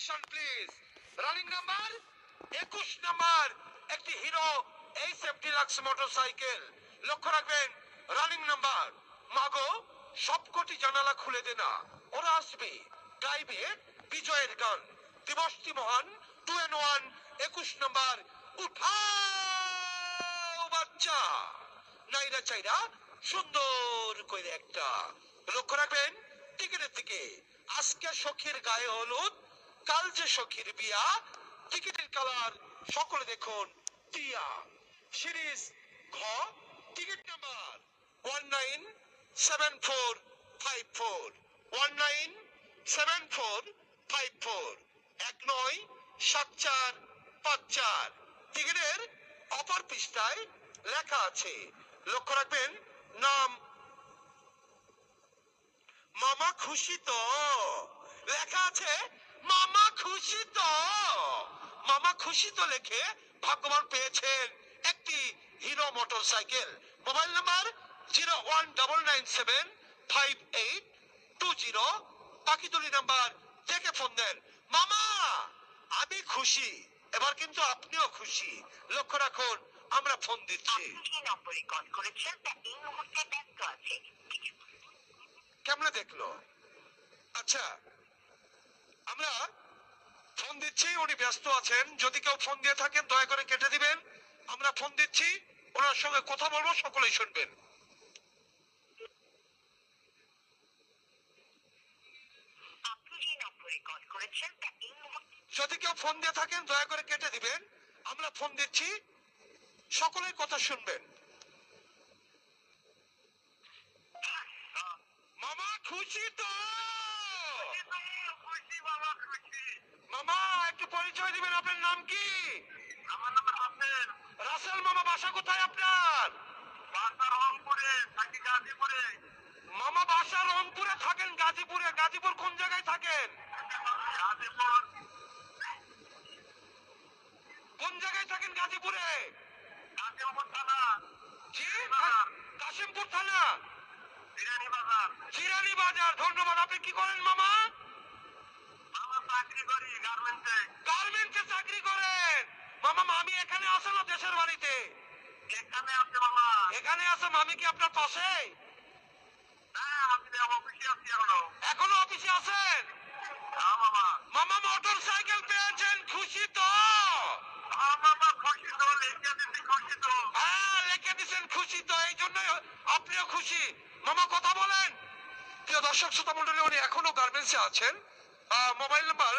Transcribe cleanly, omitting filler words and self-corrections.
Action please. Running number 21 number একটি hero HF deluxe motorcycle. লক্ষ্য রাখবেন রানিং নাম্বার। মাগো সবকটি জানালা খুলে দে না, ওরা আসবে গাইবে বিজয়ের গান। দিবসটি মহান 2-in-1 21 নাম্বার উঠাও বাচ্চা নাইরা চাইরা সুন্দর করে একটা। লক্ষ্য রাখবেন টিকিটের দিকে। আজকে সখীর গায়ে হলুদ, কাল যে সখীর বিয়া। টিকিটের কালার সকলে দেখুন টিয়া। সিরিজ ঘ টিকিট নাম্বার 197454 197454 197454। টিকিটের অপর পৃষ্ঠায় লেখা আছে, লক্ষ্য রাখবেন নাম মামা খুশি তো। লেখা আছে মামা খুশি তো। মামা খুশি তো লিখে ভাগ্যবান পেয়েছেন একটি হিরো মোটরসাইকেল। Mobile number 019975820। পাখিতুলি নাম্বার থেকে ফোন দেন। মামা আমি খুশি, এবার কিন্তু আপনিও খুশি। লক্ষ্য রাখুন আমরা ফোন দিচ্ছি। কেমনে দেখলো? আচ্ছা আমরা ফোন দিচ্ছি, উনি ব্যস্ত আছেন। যদি কেউ ফোন দিয়ে থাকেন দয়া করে কেটে দিবেন। আমরা ফোন দিচ্ছি, ওনার সঙ্গে কথা বলবো, সকলেই শুনবেন। যদি কেউ ফোন দিয়ে থাকেন দয়া করে কেটে দিবেন। আমরা ফোন দিচ্ছি, সকলের কথা শুনবেন। মামা খুশি তো? মামা একটু পরিচয় দিবেন, আপনার নাম কি? আমার নাম রাসেল। রাসেল মামা বাসা কোথায় আপনার? বাসা রংপুরে, থাকি গাজীপুরে। মামা বাসা রংপুরে থাকেন গাজীপুরে। গাজীপুর কোন জায়গায় থাকেন? গাজীপুর। কোন জায়গায় থাকেন গাজীপুরে? গাজীপুর থানা। জি বাজার। কাশিমপুর থানা, বিরানি বাজার। জিরানি বাজার। ধন্যবাদ। আপনি কি করেন মামা? আমার চাকরি করি গার্মেন্টসে। গার্মেন্টসে চাকরি করেন? মামা মামি এখানে আসে না দেশের বাড়িতে? এখানে আছে মামা। এখানে আছে। মামি কি আপনার পাশে? হ্যাঁ আমি অফিসে আছি এখনো। এখনো অফিসে আছেন? হ্যাঁ মামা। মামা মোটর সাইকেল পেয়েছেন, খুশি তো? হ্যাঁ মামা খুশি তো, লিখে দিচ্ছি খুশি তো। হ্যাঁ লিখে দিচ্ছেন খুশি তো, এই জন্য আপনিও খুশি। মামা কথা বলেন। প্রিয় দর্শক শ্রোতা মন্ডলী, উনি এখনো গার্মেন্টসে আছেন। Mobile number